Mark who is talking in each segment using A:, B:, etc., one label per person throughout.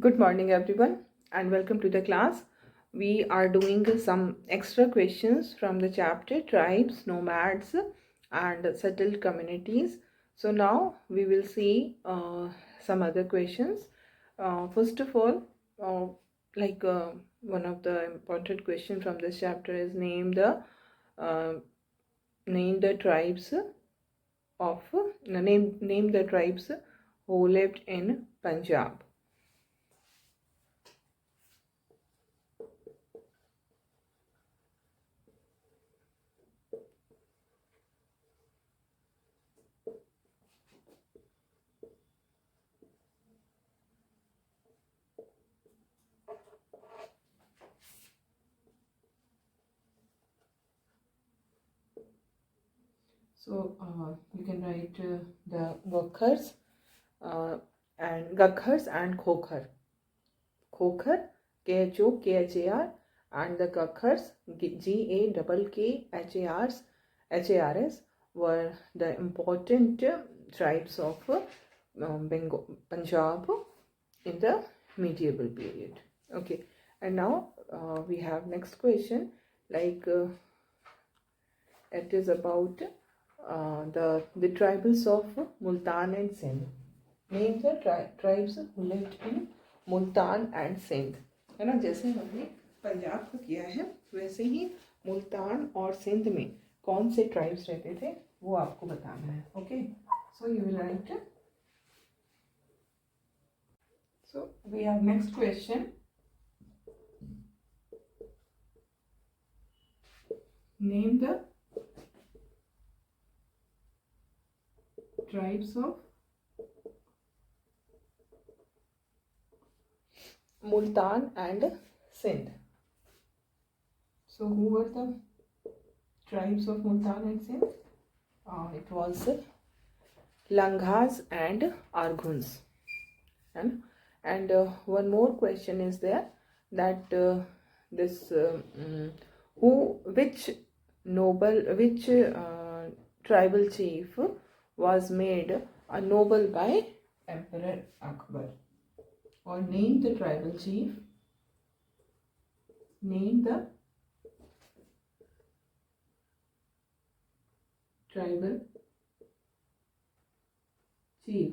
A: Good morning everyone and welcome to the class. We are doing some extra questions from the chapter Tribes, Nomads and Settled Communities. So now we will see some other questions. First of all, one of the important question from this chapter is uh, name the tribes name the tribes who lived in Punjab. So you can write the Gakhars and Khokhar. Khokhar, Khar, and the Gakhars, Gakhars, were the important tribes of Punjab in the medieval period. Okay, and now we have next question. It is about the tribals of Multan and Sindh. Name the tribes who lived in Multan and Sindh. है ना, जैसे हमने पंजाब का किया है वैसे ही मुल्तान और सिंध में कौन से ट्राइब्स रहते थे वो आपको बताना है. Okay, so you will write. So we have next question. Name the tribes of Multan and Sindh. So who were the tribes of Multan and Sindh? It was Langhas and Arghuns. And one more question is there, that which tribal chief was made a noble by Emperor Akbar? Or name the tribal chief. Name the tribal chief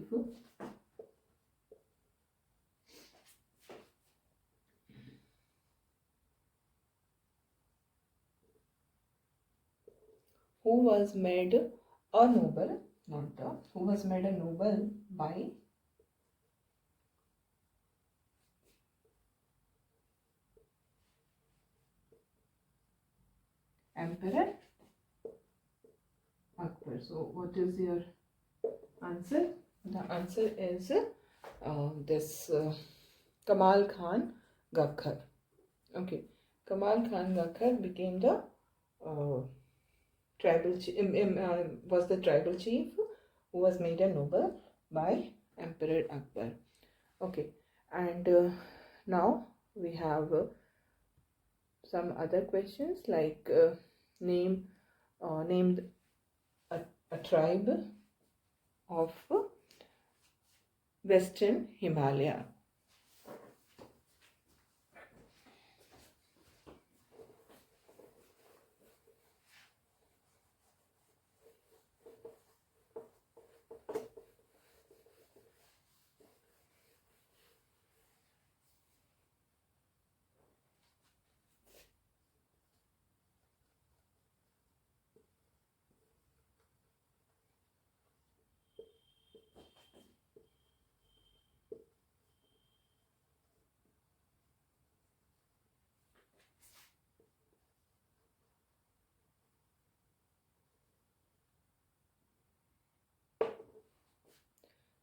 A: who was made a noble, who was made a noble by Emperor Akbar. So what is your answer? The answer is this Kamal Khan Gakhar. Okay, Kamal Khan Gakhar became the was the tribal chief who was made a noble by Emperor Akbar. Okay, and now we have some other questions like name a tribe of Western Himalaya.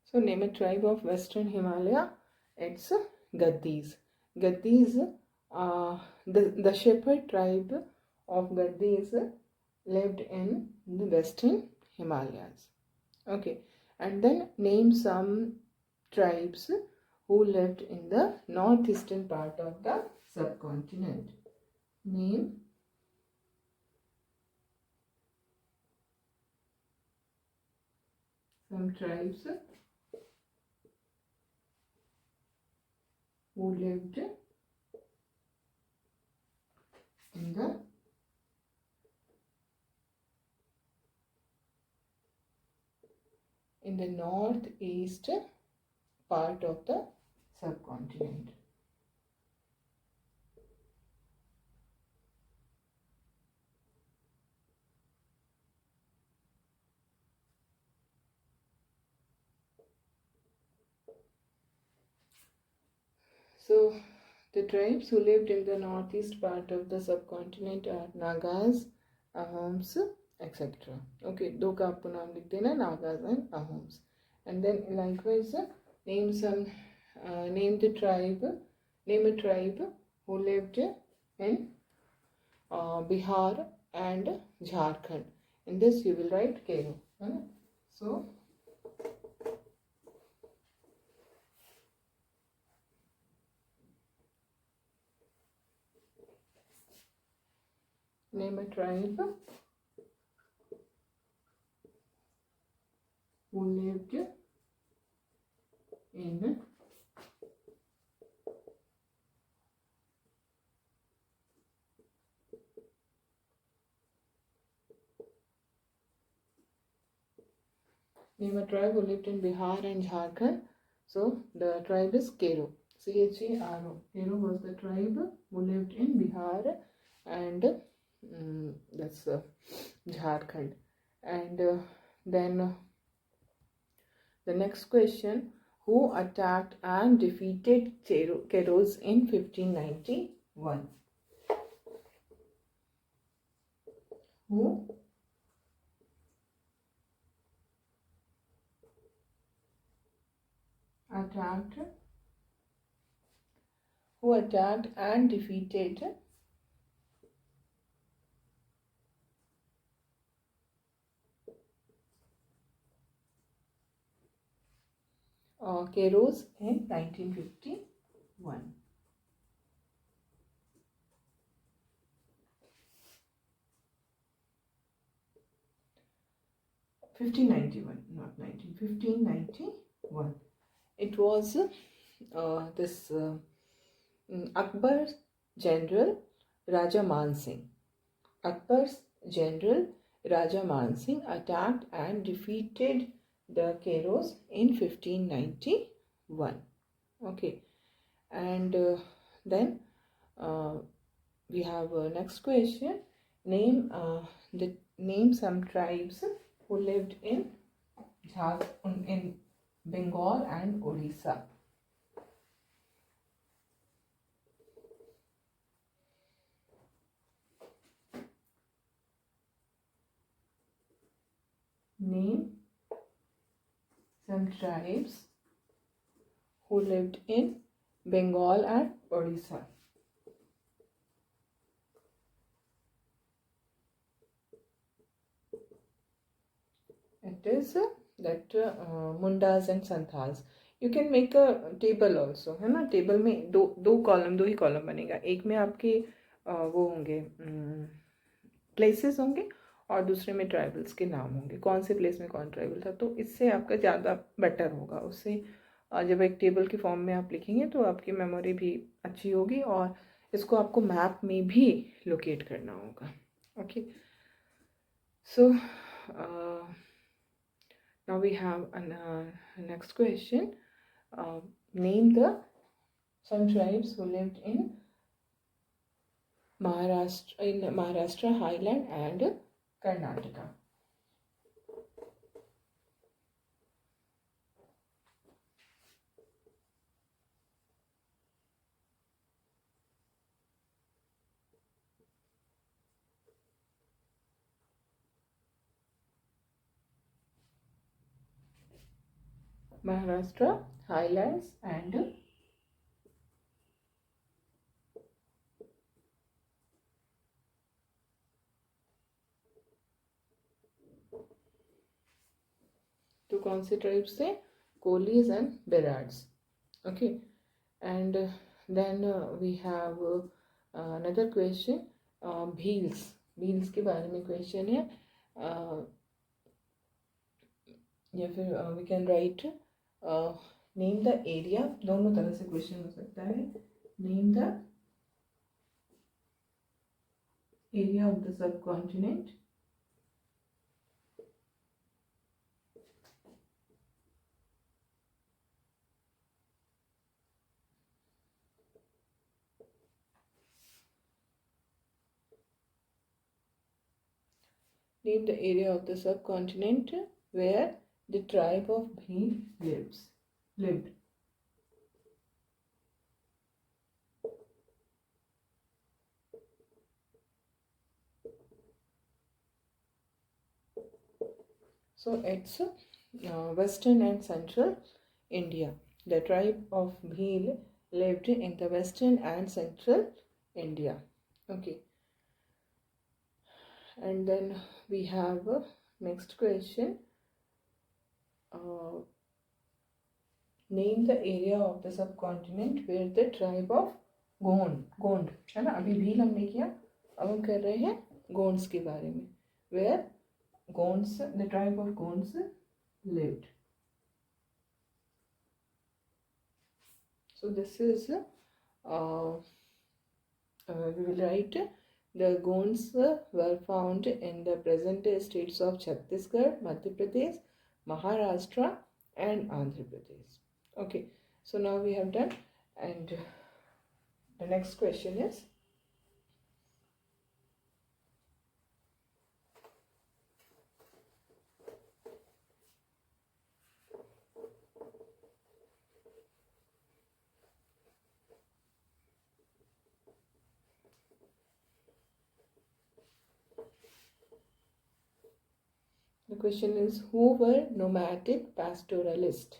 A: So name a tribe of Western Himalaya. It's Gaddis. Gaddis, the shepherd tribe of Gaddis lived in the Western Himalayas. Okay, and then name some tribes who lived in the northeastern part of the subcontinent. Name some tribes who lived in the northeast part of the subcontinent. So the tribes who lived in the northeast part of the subcontinent are Nagas, Ahoms, etc. Okay, दो का आपको नाम लिख देना, Nagas and Ahoms. And then likewise name a tribe who lived in Bihar and Jharkhand. In this you will write Kero. So name a tribe who lived in Bihar and Jharkhand. So the tribe is Kero. Chero. Kero was the tribe who lived in Bihar and that's Jharkhand. And then the next question: who attacked and defeated Keros in 1591? Who attacked and defeated Keros in 1951? Not 1591. It was this Akbar's general Raja Man Singh. Akbar's general Raja Man Singh attacked and defeated the Keros in 1591. Okay, and then we have next question. Name some tribes who lived in Bengal and Odisha. Name some tribes who lived in Bengal and Odisha. It is that Mundas and Santals. You can make a table also, है ना? Table में दो ही column बनेगा. एक में आपके वो होंगे प्लेसेस होंगे और दूसरे में ट्राइबल्स के नाम होंगे, कौन से प्लेस में कौन ट्राइबल था. तो इससे आपका ज़्यादा बेटर होगा. उससे जब एक टेबल के फॉर्म में आप लिखेंगे तो आपकी मेमोरी भी अच्छी होगी और इसको आपको मैप में भी लोकेट करना होगा. Okay, so now we have next question. Name some tribes who lived in Maharashtra, Highland and Karnataka. Maharashtra, Highlands and तो कौन से ट्राइब्स थे? Kolis and Berads. Okay, and then we have another question. Bhils के बारे में क्वेश्चन है, या फिर we can write name the area, दोनों तरह से क्वेश्चन हो सकता है. Name the area of the सब कॉन्टिनेंट name the area of the subcontinent where the tribe of Bhil lived. So it's western and central India. The tribe of Bhil lived in the western and central India. Okay. And then we have next question. Name the area of the subcontinent where the tribe of Gond है ना. अभी भील हमने किया, अब हम कर रहे हैं गोंड्स के बारे में. Where Gonds, the tribe of Gonds lived. So this is we will write the Gonds were found in the present day states of Chhattisgarh, Madhya Pradesh, Maharashtra and Andhra Pradesh. Okay, so now we have done, and the next question is who were nomadic pastoralists?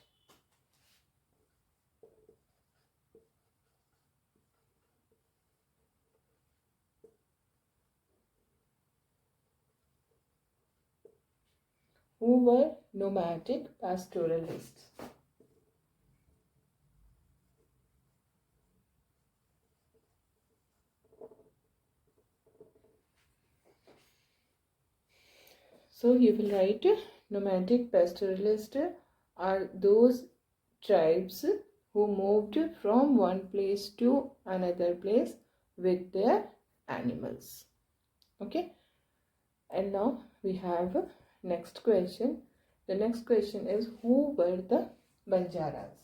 A: Who were nomadic pastoralists? So you will write nomadic pastoralists are those tribes who moved from one place to another place with their animals. Okay, and now we have next question. The next question is, who were the Banjaras?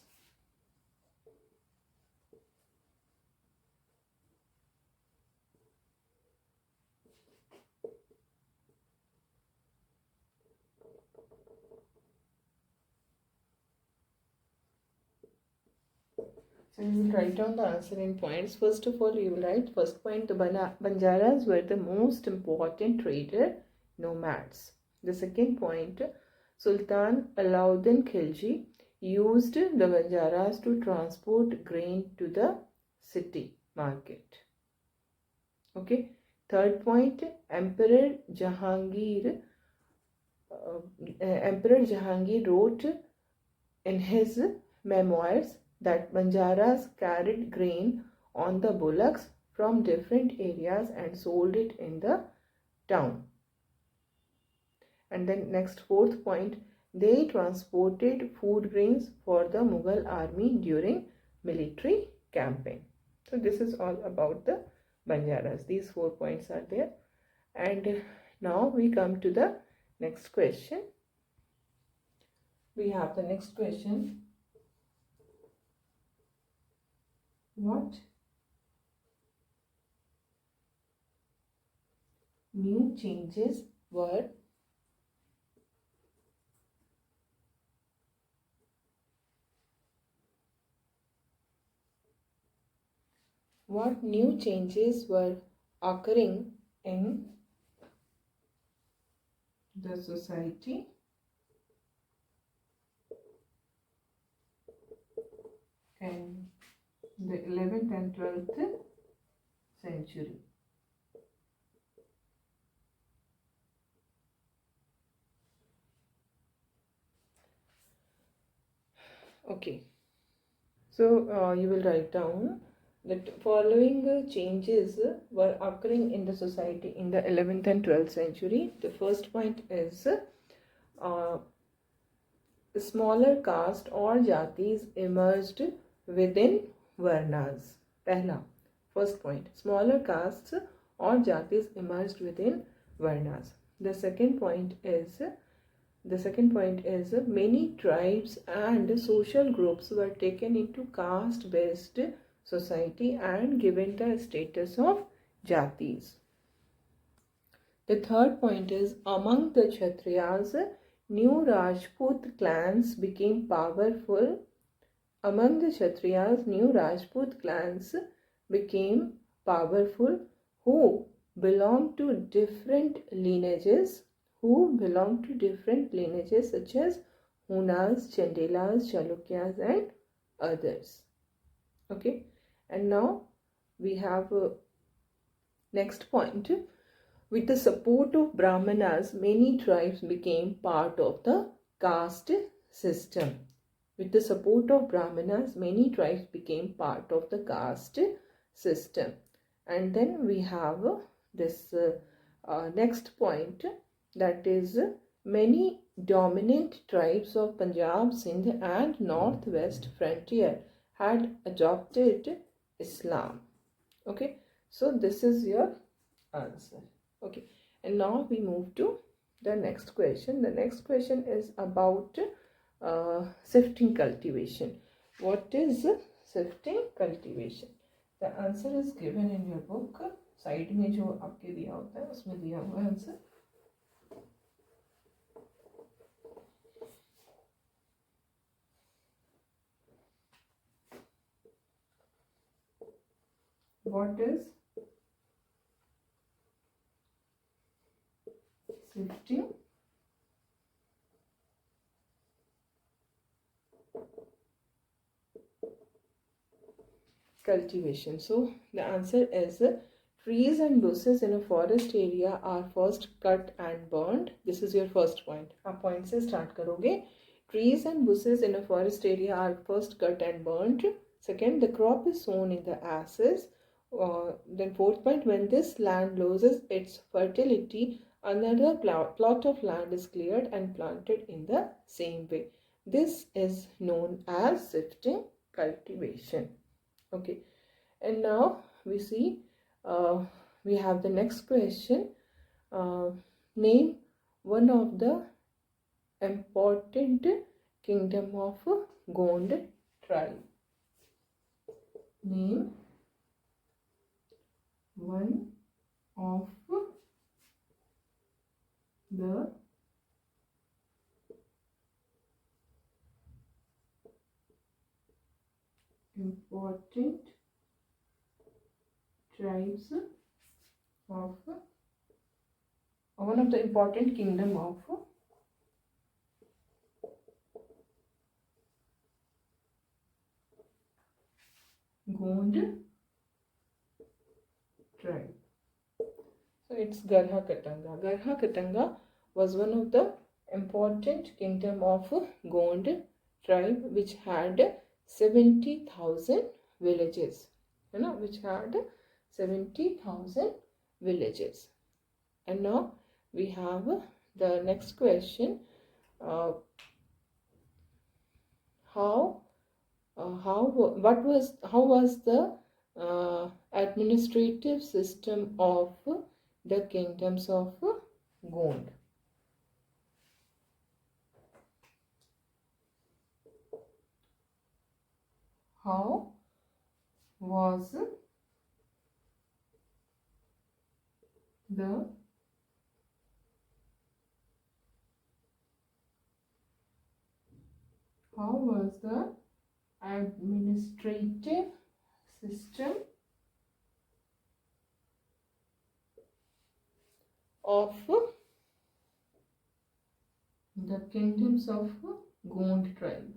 A: So you will write down the answer in points. First of all, you will write first point, the Banjaras were the most important trader nomads. The second point, Sultan Alauddin Khilji used the Banjaras to transport grain to the city market. Okay. Third point, Emperor Jahangir wrote in his memoirs that Banjaras carried grain on the bullocks from different areas and sold it in the town. And then next fourth point, they transported food grains for the Mughal army during military campaign. So this is all about the Banjaras. These 4 points are there. And now we come to the next question. We have the next question. What new changes were occurring in the society in the 11th and 12th century? Okay, so you will write down that following changes were occurring in the society in the 11th and 12th century. The first point is smaller caste or jatis emerged within varnas. Pehla, first point, smaller castes or jatis emerged within varnas. The second point is many tribes and social groups were taken into caste based society and given the status of jatis. The third point is among the Kshatriyas, new Rajput clans became powerful. Among the Kshatriyas, new Rajput clans became powerful who belonged to different lineages, such as Hunas, Chandelas, Chalukyas and others. Okay, and now we have next point. With the support of Brahmanas, many tribes became part of the caste system. With the support of Brahmanas, many tribes became part of the caste system. And then we have this next point, that is many dominant tribes of Punjab, Sindh and northwest frontier had adopted Islam. Okay, so this is your answer. Okay, and now we move to the next question. The next question is about sifting cultivation. What is sifting cultivation? The answer is given in your book. Side में जो आपके दिया होता है उसमें दिया हुआ है answer. What is sifting cultivation? So the answer is trees and bushes in a forest area are first cut and burned. This is your first point. आप point से start करोगे. Trees and bushes in a forest area are first cut and burned. Second, the crop is sown in the ashes. Then fourth point, when this land loses its fertility, another plot of land is cleared and planted in the same way. This is known as sifting cultivation. Okay, and now we see we have the next question. Name one of the important kingdom of Gond tribe. Name one of the important tribes of one of the important kingdom of Gond tribe. So it's Garha Katanga. Garha Katanga was one of the important kingdom of Gond tribe, which had 70,000 villages. You know, which had 70,000 villages. And now we have the next question. How was the administrative system of the kingdoms of Gond? How was the administrative system of the kingdoms of Gond tribe?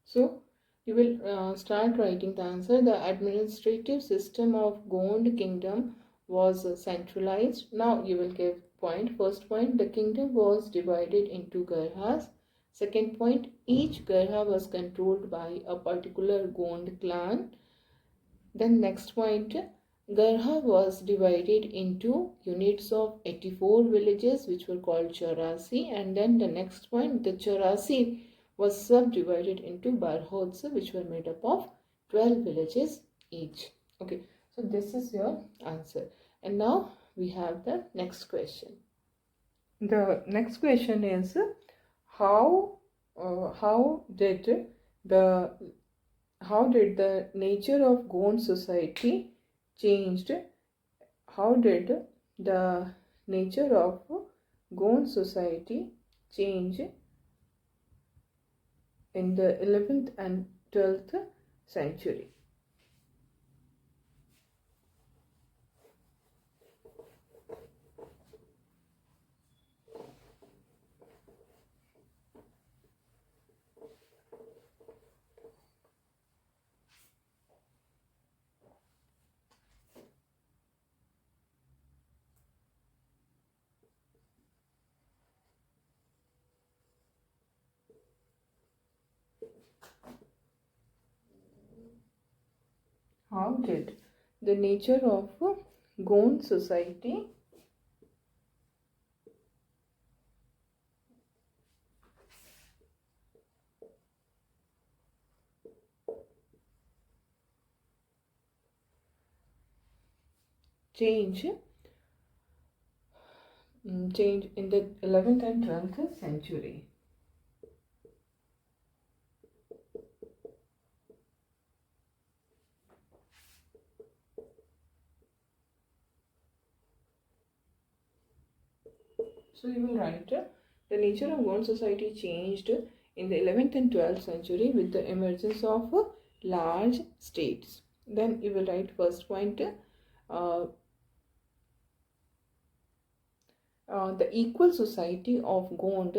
A: So you will start writing the answer. The administrative system of Gond kingdom was centralized. Now you will give point. First point, the kingdom was divided into Garhas. Second point, each Garha was controlled by a particular Gond clan. Then next point, Garha was divided into units of 84 villages which were called Chaurasi, and then the next point, the Chaurasi was subdivided into Barhods which were made up of 12 villages each. Okay, so this is your answer. And now we have the next question. The next question is how did the nature of Gond society changed? How did the nature of Gond society change in the 11th and 12th century? How did the nature of Gond society change in the 11th and 12th century? So you will write the nature of Gond society changed in the 11th and 12th century with the emergence of large states. Then you will write first point, the equal society of Gond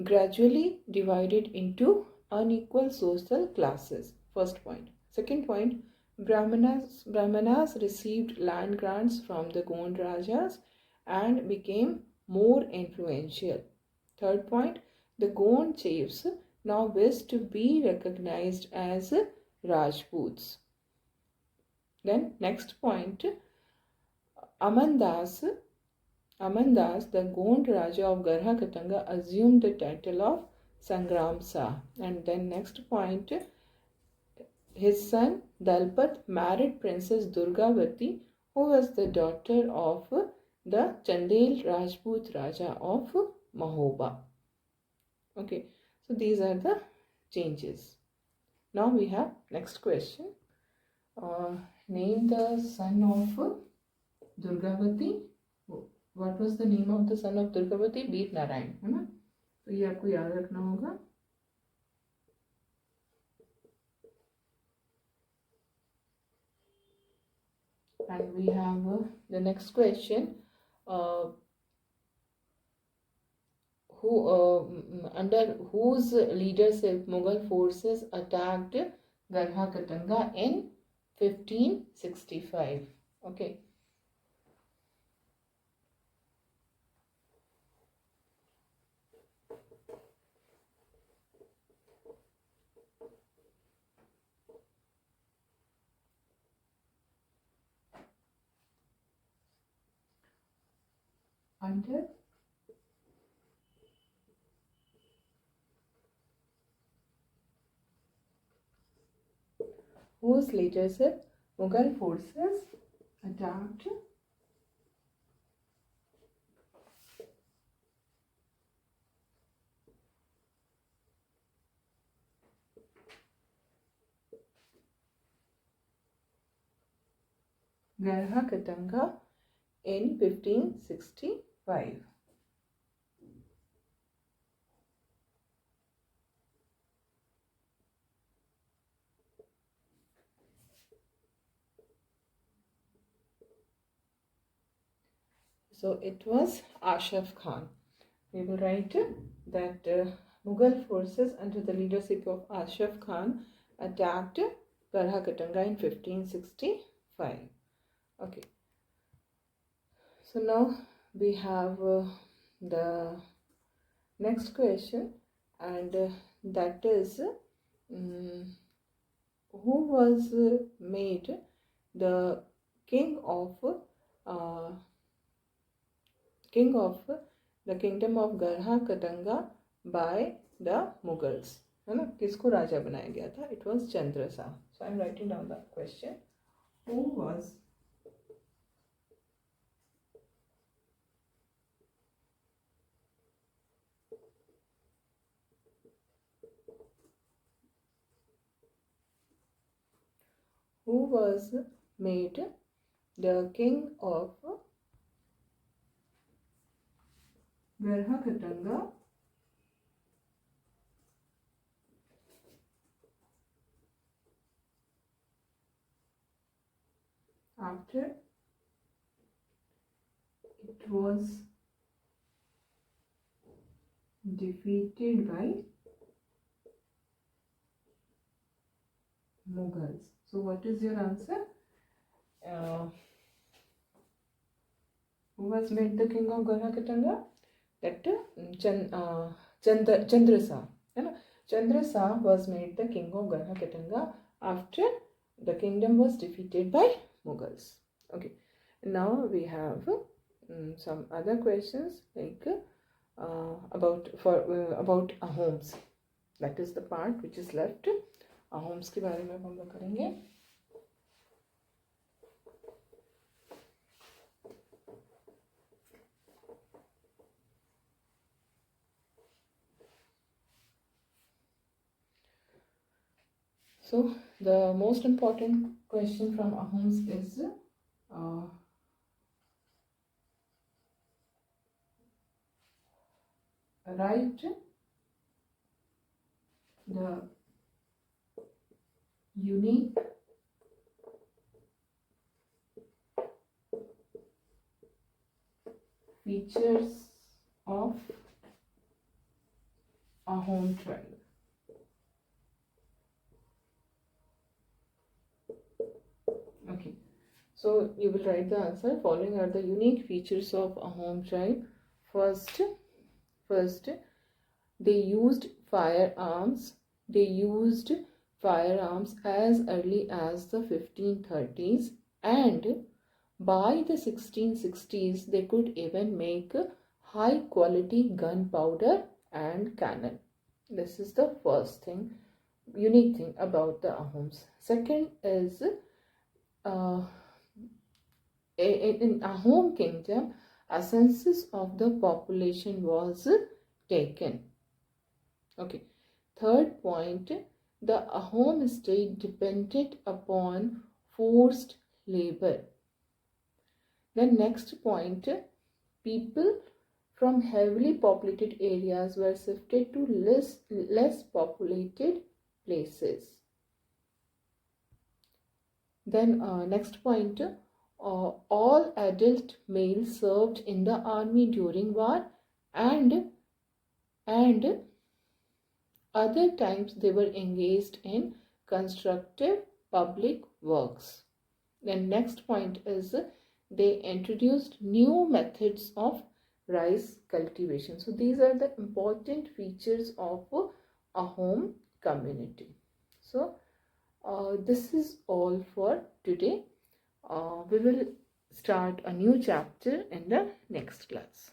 A: gradually divided into unequal social classes. First point. Second point, Brahmanas received land grants from the Gond Rajas and became more influential. Third point, the Gond chiefs now wished to be recognized as Rajputs. Then next point, Amandas, the Gond Raja of Garha Katanga, assumed the title of Sangram Shah. And then next point, his son Dalpat married Princess Durgavati, who was the daughter of the Chandel Rajput Raja of Mahoba. Okay, so these are the changes. Now we have next question. Name the son of Durgavati. What was the name of the son of Durgavati? Veer Narayan, है ना? तो ये आपको याद रखना होगा. And we have the next question. Under whose leadership Mughal forces attacked Garha Katanga in 1565? Okay. Under whose leadership Mughal forces attacked Garha Katanga in 1565? So it was Ashraf Khan. We will write that Mughal forces under the leadership of Ashraf Khan attacked Garha Katanga in 1565. Okay. So now we have the next question, and that is, who was made the king of uh, the kingdom of Garha Katanga by the Mughals? है ना, किसको राजा बनाया गया था? It was Chandra Shah. So I am writing down the question. Who was made the king of Garha Katanga after it was defeated by Mughals? So what is your answer? Who was made the king of Garha Katanga? That Chandra Shah. Chandra Shah was made the king of Garha Katanga after the kingdom was defeated by Mughals. Okay. Now we have some other questions like about Ahoms. That is the part which is left. Ahoms के बारे में हम लोग करेंगे. So the most important question from Ahoms is write the unique features of Ahom tribe. Okay, so you will write the answer. Following are the unique features of Ahom tribe. First, they used firearms. They used firearms as early as the 1530s, and by the 1660s they could even make high quality gunpowder and cannon. This is the first thing, unique thing about the Ahoms. Second is in Ahom kingdom, a census of the population was taken. Okay. Third point, the Ahom state depended upon forced labor. The next point, people from heavily populated areas were shifted to less populated places. Then next point, all adult males served in the army during war, and other times they were engaged in constructive public works. The next point is they introduced new methods of rice cultivation. So these are the important features of Ahom community. So this is all for today. We will start a new chapter in the next class.